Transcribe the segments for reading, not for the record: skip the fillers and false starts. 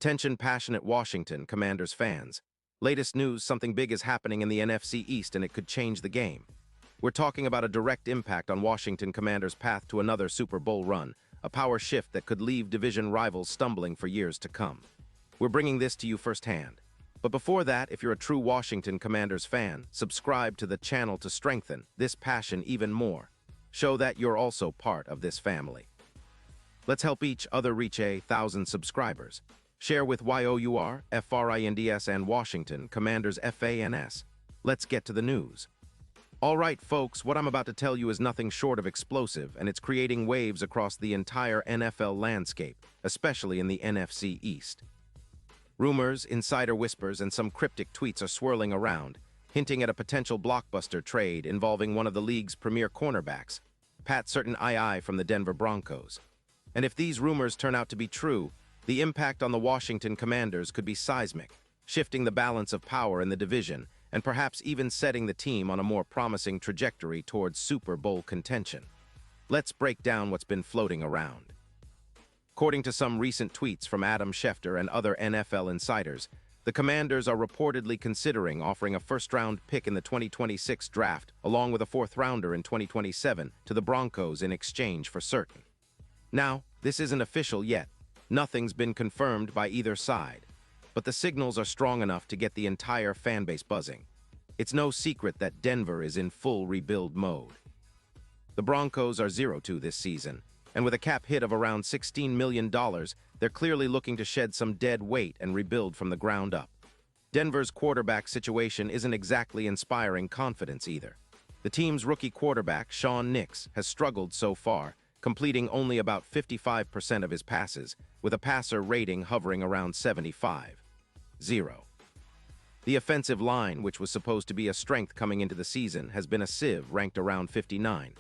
Attention passionate Washington Commanders fans. Latest news, something big is happening in the NFC East and it could change the game. We're talking about a direct impact on Washington Commanders' path to another Super Bowl run, a power shift that could leave division rivals stumbling for years to come. We're bringing this to you firsthand. But before that, if you're a true Washington Commanders fan, subscribe to the channel to strengthen this passion even more. Show that you're also part of this family. Let's help each other reach 1,000 subscribers. Share with YOUR, FRINDS, and Washington Commanders FANS. Let's get to the news. All right, folks, what I'm about to tell you is nothing short of explosive, and it's creating waves across the entire NFL landscape, especially in the NFC East. Rumors, insider whispers, and some cryptic tweets are swirling around, hinting at a potential blockbuster trade involving one of the league's premier cornerbacks, Pat Certain II from the Denver Broncos. And if these rumors turn out to be true, the impact on the Washington Commanders could be seismic, shifting the balance of power in the division and perhaps even setting the team on a more promising trajectory towards Super Bowl contention. Let's break down what's been floating around. According to some recent tweets from Adam Schefter and other NFL insiders, the Commanders are reportedly considering offering a first-round pick in the 2026 draft along with a fourth-rounder in 2027 to the Broncos in exchange for Certain. Now, this isn't official yet. Nothing's been confirmed by either side, but the signals are strong enough to get the entire fanbase buzzing. It's no secret that Denver is in full rebuild mode. The Broncos are 0-2 this season, and with a cap hit of around $16 million, they're clearly looking to shed some dead weight and rebuild from the ground up. Denver's quarterback situation isn't exactly inspiring confidence either. The team's rookie quarterback, Sean Nix, has struggled so far, completing only about 55% of his passes, with a passer rating hovering around 75.0. The offensive line, which was supposed to be a strength coming into the season, has been a sieve ranked around 59.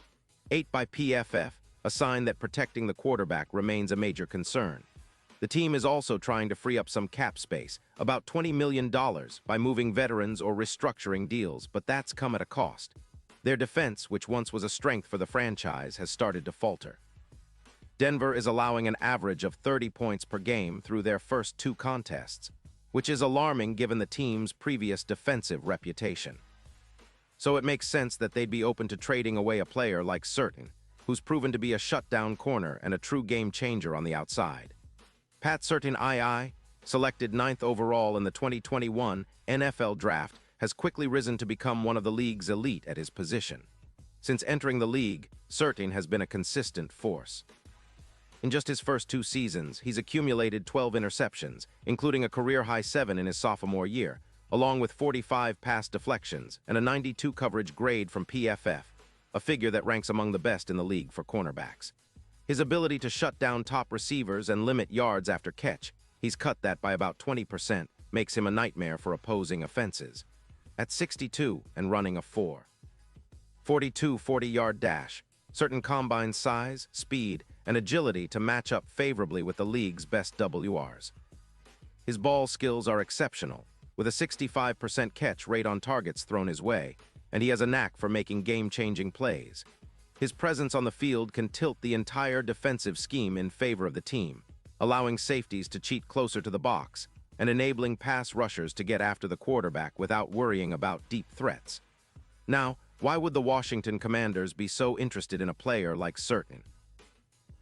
8 by PFF, a sign that protecting the quarterback remains a major concern. The team is also trying to free up some cap space, about $20 million, by moving veterans or restructuring deals, but that's come at a cost. Their defense, which once was a strength for the franchise, has started to falter. Denver is allowing an average of 30 points per game through their first 2 contests, which is alarming given the team's previous defensive reputation. So it makes sense that they'd be open to trading away a player like Certain, who's proven to be a shutdown corner and a true game changer on the outside. Pat Certain II, selected 9th overall in the 2021 NFL Draft, has quickly risen to become one of the league's elite at his position. Since entering the league, Certain has been a consistent force. In just his first 2 seasons, he's accumulated 12 interceptions, including a career-high 7 in his sophomore year, along with 45 pass deflections and a 92 coverage grade from PFF, a figure that ranks among the best in the league for cornerbacks. His ability to shut down top receivers and limit yards after catch, he's cut that by about 20%, makes him a nightmare for opposing offenses. At 62 and running a 4.42 40-yard dash, Certain combines size, speed, and agility to match up favorably with the league's best WRs. His ball skills are exceptional, with a 65% catch rate on targets thrown his way, and he has a knack for making game-changing plays. His presence on the field can tilt the entire defensive scheme in favor of the team, allowing safeties to cheat closer to the box and enabling pass rushers to get after the quarterback without worrying about deep threats. Now, why would the Washington Commanders be so interested in a player like Certain?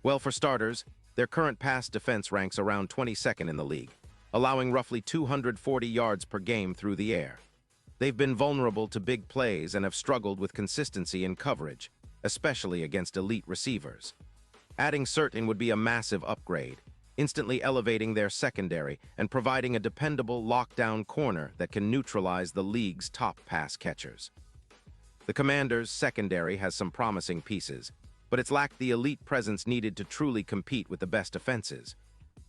Well, for starters, their current pass defense ranks around 22nd in the league, allowing roughly 240 yards per game through the air. They've been vulnerable to big plays and have struggled with consistency in coverage, especially against elite receivers. Adding Certain would be a massive upgrade, instantly elevating their secondary and providing a dependable lockdown corner that can neutralize the league's top pass catchers. The Commanders' secondary has some promising pieces, but it's lacked the elite presence needed to truly compete with the best offenses.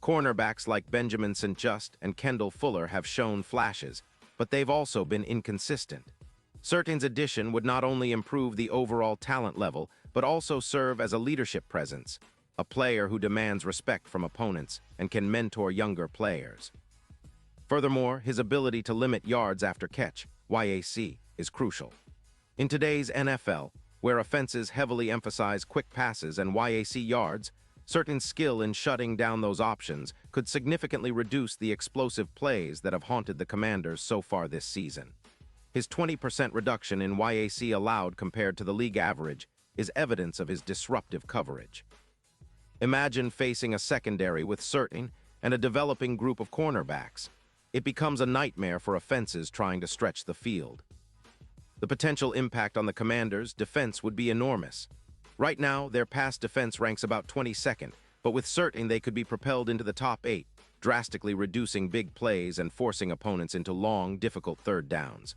Cornerbacks like Benjamin St-Juste and Kendall Fuller have shown flashes, but they've also been inconsistent. Certain's addition would not only improve the overall talent level, but also serve as a leadership presence, a player who demands respect from opponents and can mentor younger players. Furthermore, his ability to limit yards after catch, YAC, is crucial. In today's NFL, where offenses heavily emphasize quick passes and YAC yards, Certain skill in shutting down those options could significantly reduce the explosive plays that have haunted the Commanders so far this season. His 20% reduction in YAC allowed compared to the league average is evidence of his disruptive coverage. Imagine facing a secondary with Certain and a developing group of cornerbacks. It becomes a nightmare for offenses trying to stretch the field. The potential impact on the Commanders' defense would be enormous. Right now, their pass defense ranks about 22nd, but with Certain they could be propelled into the top 8, drastically reducing big plays and forcing opponents into long, difficult third downs.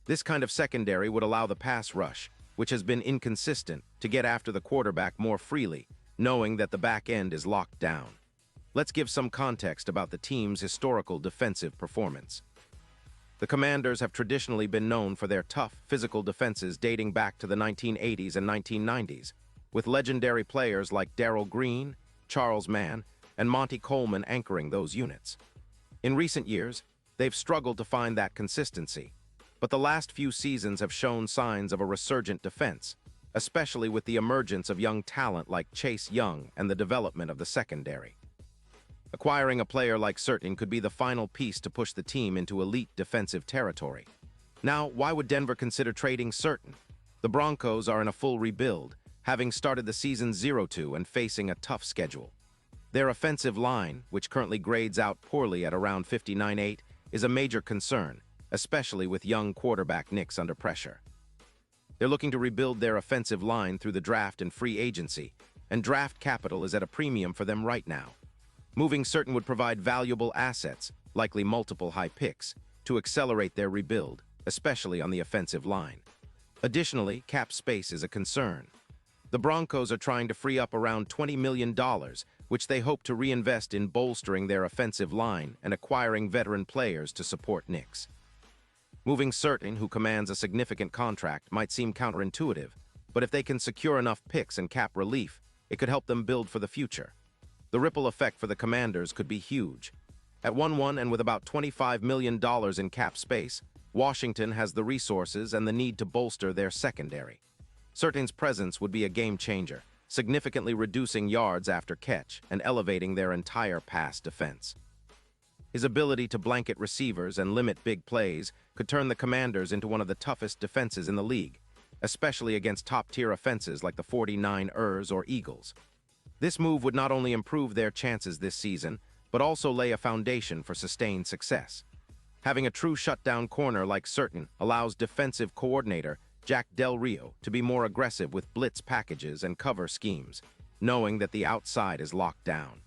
This kind of secondary would allow the pass rush, which has been inconsistent, to get after the quarterback more freely, knowing that the back end is locked down. Let's give some context about the team's historical defensive performance. The Commanders have traditionally been known for their tough, physical defenses dating back to the 1980s and 1990s, with legendary players like Darryl Green, Charles Mann, and Monty Coleman anchoring those units. In recent years, they've struggled to find that consistency, but the last few seasons have shown signs of a resurgent defense, especially with the emergence of young talent like Chase Young and the development of the secondary. Acquiring a player like Certain could be the final piece to push the team into elite defensive territory. Now, why would Denver consider trading Certain? The Broncos are in a full rebuild, having started the season 0-2 and facing a tough schedule. Their offensive line, which currently grades out poorly at around 59.8, is a major concern, especially with young quarterback Nix under pressure. They're looking to rebuild their offensive line through the draft and free agency, and draft capital is at a premium for them right now. Moving Certain would provide valuable assets, likely multiple high picks, to accelerate their rebuild, especially on the offensive line. Additionally, cap space is a concern. The Broncos are trying to free up around $20 million, which they hope to reinvest in bolstering their offensive line and acquiring veteran players to support Nix. Moving Certain, who commands a significant contract, might seem counterintuitive, but if they can secure enough picks and cap relief, it could help them build for the future. The ripple effect for the Commanders could be huge. At 1-1 and with about $25 million in cap space, Washington has the resources and the need to bolster their secondary. Certain's presence would be a game changer, significantly reducing yards after catch and elevating their entire pass defense. His ability to blanket receivers and limit big plays could turn the Commanders into one of the toughest defenses in the league, especially against top-tier offenses like the 49ers or Eagles. This move would not only improve their chances this season, but also lay a foundation for sustained success. Having a true shutdown corner like Certain allows defensive coordinator Jack Del Rio to be more aggressive with blitz packages and cover schemes, knowing that the outside is locked down.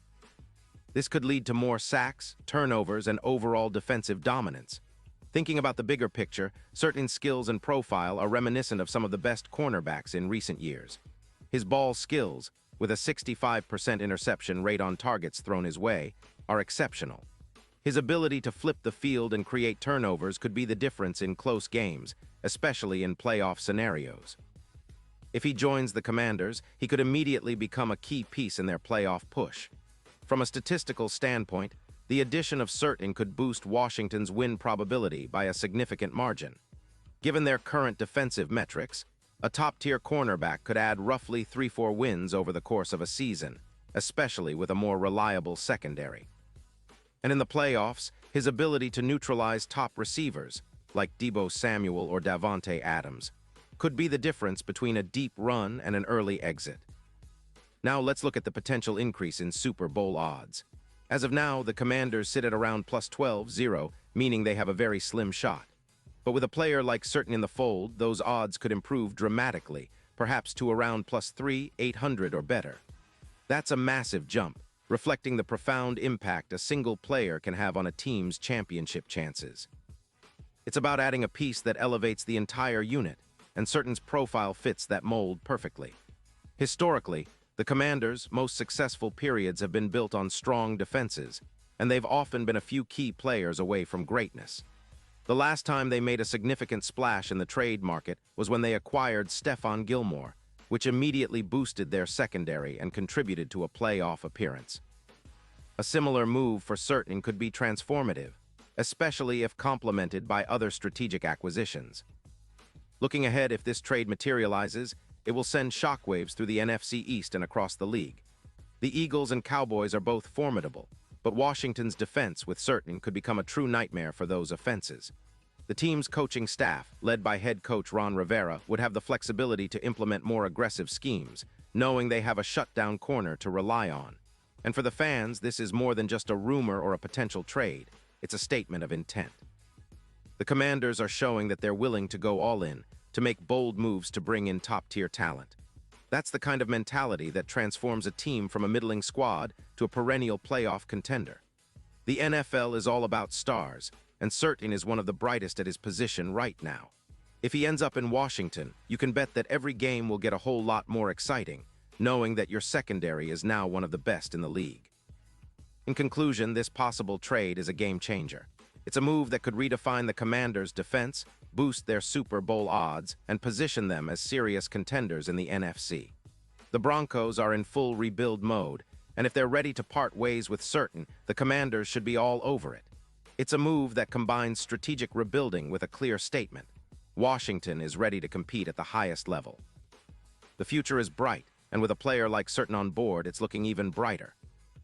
This could lead to more sacks, turnovers, and overall defensive dominance. Thinking about the bigger picture, Certain's skills and profile are reminiscent of some of the best cornerbacks in recent years. His ball skills, with a 65% interception rate on targets thrown his way, are exceptional. His ability to flip the field and create turnovers could be the difference in close games, especially in playoff scenarios. If he joins the Commanders, he could immediately become a key piece in their playoff push. From a statistical standpoint, the addition of Certain could boost Washington's win probability by a significant margin. Given their current defensive metrics, a top-tier cornerback could add roughly 3-4 wins over the course of a season, especially with a more reliable secondary. And in the playoffs, his ability to neutralize top receivers, like Deebo Samuel or Davante Adams, could be the difference between a deep run and an early exit. Now let's look at the potential increase in Super Bowl odds. As of now, the Commanders sit at around plus 12-0, meaning they have a very slim shot. But with a player like Certain in the fold, those odds could improve dramatically, perhaps to around plus 3,800 or better. That's a massive jump, reflecting the profound impact a single player can have on a team's championship chances. It's about adding a piece that elevates the entire unit, and Certain's profile fits that mold perfectly. Historically, the Commanders' most successful periods have been built on strong defenses, and they've often been a few key players away from greatness. The last time they made a significant splash in the trade market was when they acquired Stephon Gilmore, which immediately boosted their secondary and contributed to a playoff appearance. A similar move for Certain could be transformative, especially if complemented by other strategic acquisitions. Looking ahead, if this trade materializes, it will send shockwaves through the NFC East and across the league. The Eagles and Cowboys are both formidable, but Washington's defense with certain could become a true nightmare for those offenses. The team's coaching staff, led by head coach Ron Rivera, would have the flexibility to implement more aggressive schemes, knowing they have a shutdown corner to rely on. And for the fans, this is more than just a rumor or a potential trade. It's a statement of intent. The Commanders are showing that they're willing to go all in, to make bold moves to bring in top-tier talent. That's the kind of mentality that transforms a team from a middling squad to a perennial playoff contender. The NFL is all about stars, and Certain is one of the brightest at his position right now. If he ends up in Washington, you can bet that every game will get a whole lot more exciting, knowing that your secondary is now one of the best in the league. In conclusion, this possible trade is a game changer. It's a move that could redefine the Commanders' defense, boost their Super Bowl odds, and position them as serious contenders in the NFC. The Broncos are in full rebuild mode, and if they're ready to part ways with Certain, the Commanders should be all over it. It's a move that combines strategic rebuilding with a clear statement. Washington is ready to compete at the highest level. The future is bright, and with a player like Certain on board, it's looking even brighter.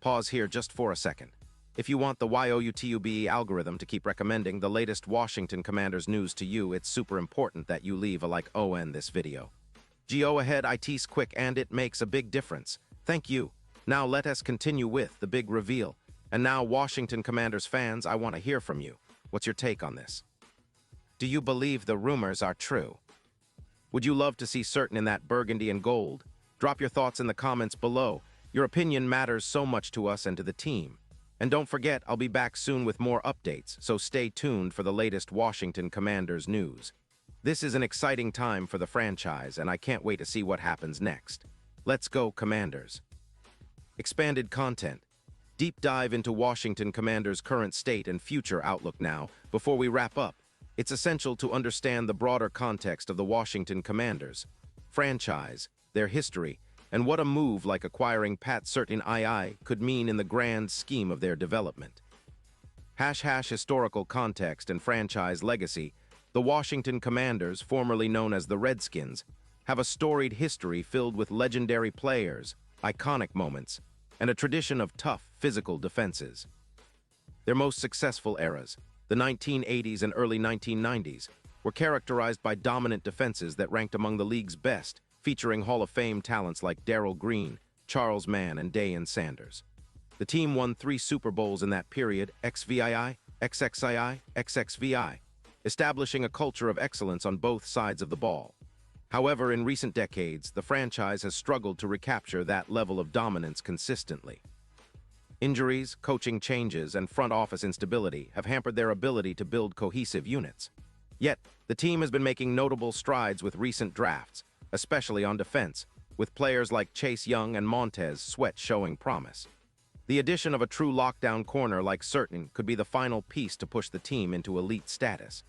Pause here just for a second. If you want the YOUTUBE algorithm to keep recommending the latest Washington Commanders news to you, it's super important that you leave a like on this video. Go ahead, it's quick and it makes a big difference. Thank you. Now let us continue with the big reveal. And now, Washington Commanders fans, I want to hear from you. What's your take on this? Do you believe the rumors are true? Would you love to see Certain in that burgundy and gold? Drop your thoughts in the comments below. Your opinion matters so much to us and to the team. And don't forget, I'll be back soon with more updates, so stay tuned for the latest Washington Commanders news. This is an exciting time for the franchise, and I can't wait to see what happens next. Let's go, Commanders. Expanded content. Deep dive into Washington Commanders' current state and future outlook now. Before we wrap up, it's essential to understand the broader context of the Washington Commanders franchise, their history, and what a move like acquiring Pat Certain could mean in the grand scheme of their development. Historical context and franchise legacy. The Washington Commanders, formerly known as the Redskins, have a storied history filled with legendary players, iconic moments, and a tradition of tough, physical defenses. Their most successful eras, the 1980s and early 1990s, were characterized by dominant defenses that ranked among the league's best, featuring Hall of Fame talents like Darryl Green, Charles Mann, and Deion Sanders. The team won 3 Super Bowls in that period, XVII, XXII, XXVI, establishing a culture of excellence on both sides of the ball. However, in recent decades, the franchise has struggled to recapture that level of dominance consistently. Injuries, coaching changes, and front office instability have hampered their ability to build cohesive units. Yet, the team has been making notable strides with recent drafts, especially on defense, with players like Chase Young and Montez Sweat showing promise. The addition of a true lockdown corner like Certain could be the final piece to push the team into elite status.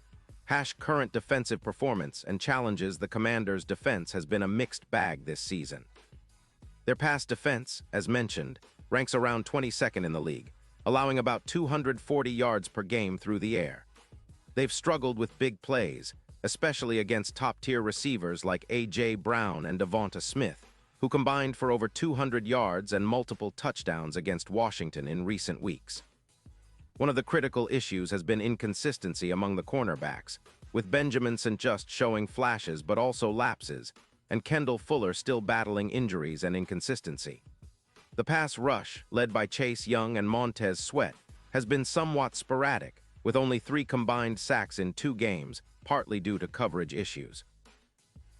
Current defensive performance and challenges the Commanders' defense has been a mixed bag this season. Their pass defense, as mentioned, ranks around 22nd in the league, allowing about 240 yards per game through the air. They've struggled with big plays, especially against top-tier receivers like A.J. Brown and Devonta Smith, who combined for over 200 yards and multiple touchdowns against Washington in recent weeks. One of the critical issues has been inconsistency among the cornerbacks, with Benjamin St-Juste showing flashes but also lapses, and Kendall Fuller still battling injuries and inconsistency. The pass rush, led by Chase Young and Montez Sweat, has been somewhat sporadic, with only 3 combined sacks in 2 games, partly due to coverage issues.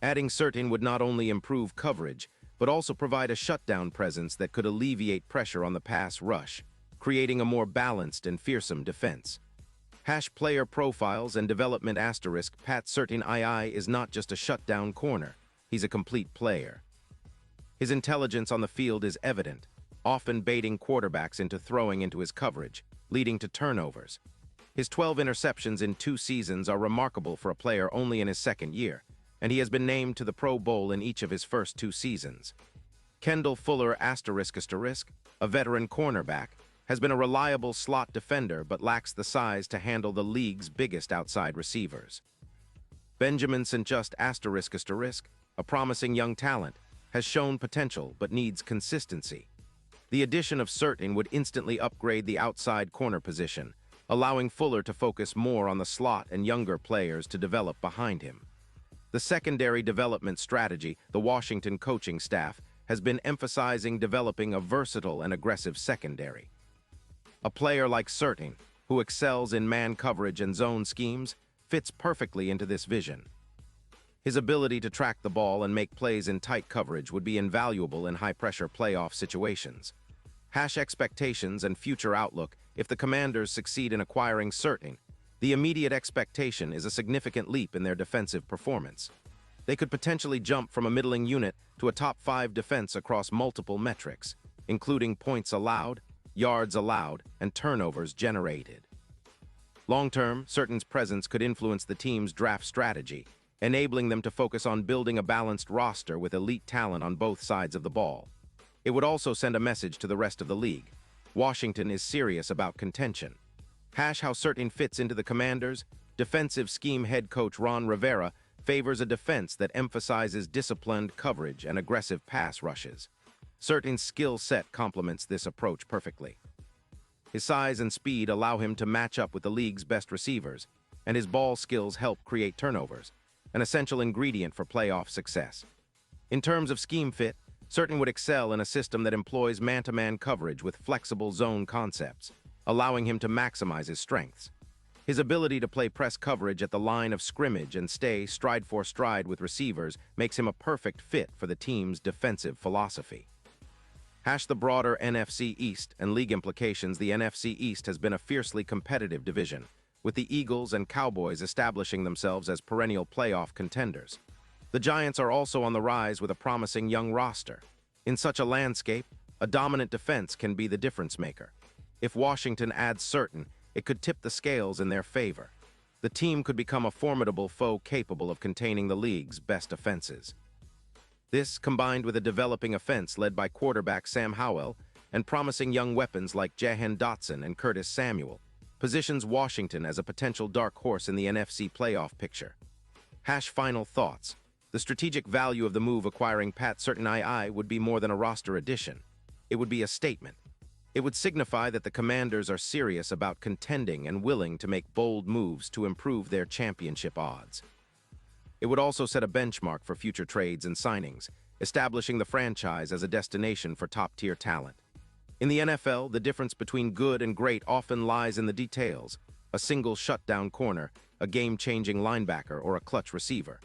Adding Certain would not only improve coverage, but also provide a shutdown presence that could alleviate pressure on the pass rush, creating a more balanced and fearsome defense. Player profiles and development asterisk. Pat Certain is not just a shutdown corner, he's a complete player. His intelligence on the field is evident, often baiting quarterbacks into throwing into his coverage, leading to turnovers. His 12 interceptions in 2 seasons are remarkable for a player only in his second year, and he has been named to the Pro Bowl in each of his first 2 seasons. Kendall Fuller a veteran cornerback, has been a reliable slot defender but lacks the size to handle the league's biggest outside receivers. Benjamin St-Juste a promising young talent, has shown potential but needs consistency. The addition of Certain would instantly upgrade the outside corner position, allowing Fuller to focus more on the slot and younger players to develop behind him. The secondary development strategy, the Washington coaching staff, has been emphasizing developing a versatile and aggressive secondary. A player like Certain, who excels in man coverage and zone schemes, fits perfectly into this vision. His ability to track the ball and make plays in tight coverage would be invaluable in high-pressure playoff situations. Expectations and future outlook. If the Commanders succeed in acquiring Certain, the immediate expectation is a significant leap in their defensive performance. They could potentially jump from a middling unit to a top-5 defense across multiple metrics, including points allowed, yards allowed, and turnovers generated. Long-term, Certain's presence could influence the team's draft strategy, enabling them to focus on building a balanced roster with elite talent on both sides of the ball. It would also send a message to the rest of the league. Washington is serious about contention. How Certain fits into the Commanders. Defensive scheme head coach Ron Rivera favors a defense that emphasizes disciplined coverage and aggressive pass rushes. Certain's skill set complements this approach perfectly. His size and speed allow him to match up with the league's best receivers, and his ball skills help create turnovers, an essential ingredient for playoff success. In terms of scheme fit, Certain would excel in a system that employs man-to-man coverage with flexible zone concepts, allowing him to maximize his strengths. His ability to play press coverage at the line of scrimmage and stay stride for stride with receivers makes him a perfect fit for the team's defensive philosophy. The broader NFC East and league implications. The NFC East has been a fiercely competitive division, with the Eagles and Cowboys establishing themselves as perennial playoff contenders. The Giants are also on the rise with a promising young roster. In such a landscape, a dominant defense can be the difference maker. If Washington adds Certain, it could tip the scales in their favor. The team could become a formidable foe capable of containing the league's best offenses. This, combined with a developing offense led by quarterback Sam Howell and promising young weapons like Jahan Dotson and Curtis Samuel, positions Washington as a potential dark horse in the NFC playoff picture. Final thoughts. The strategic value of the move acquiring Pat Certain would be more than a roster addition. It would be a statement. It would signify that the Commanders are serious about contending and willing to make bold moves to improve their championship odds. It would also set a benchmark for future trades and signings, establishing the franchise as a destination for top-tier talent. In the NFL, the difference between good and great often lies in the details: a single shutdown corner, a game-changing linebacker, or a clutch receiver.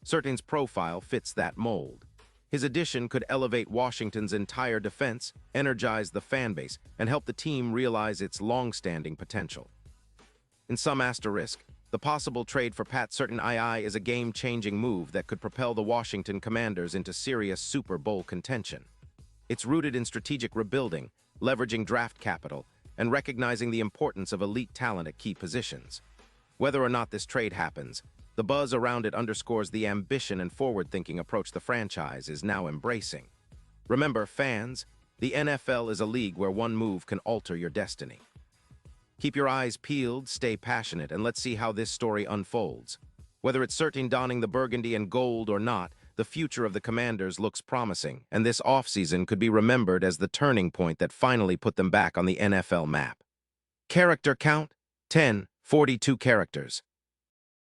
Certain's profile fits that mold. His addition could elevate Washington's entire defense, energize the fan base, and help the team realize its long-standing potential. In some asterisk, the possible trade for Pat Certain is a game-changing move that could propel the Washington Commanders into serious Super Bowl contention. It's rooted in strategic rebuilding, leveraging draft capital, and recognizing the importance of elite talent at key positions. Whether or not this trade happens, the buzz around it underscores the ambition and forward-thinking approach the franchise is now embracing. Remember, fans, the NFL is a league where one move can alter your destiny. Keep your eyes peeled, stay passionate, and let's see how this story unfolds. Whether it's Certain donning the burgundy and gold or not, the future of the Commanders looks promising, and this offseason could be remembered as the turning point that finally put them back on the NFL map. Character count: 10, 42 characters.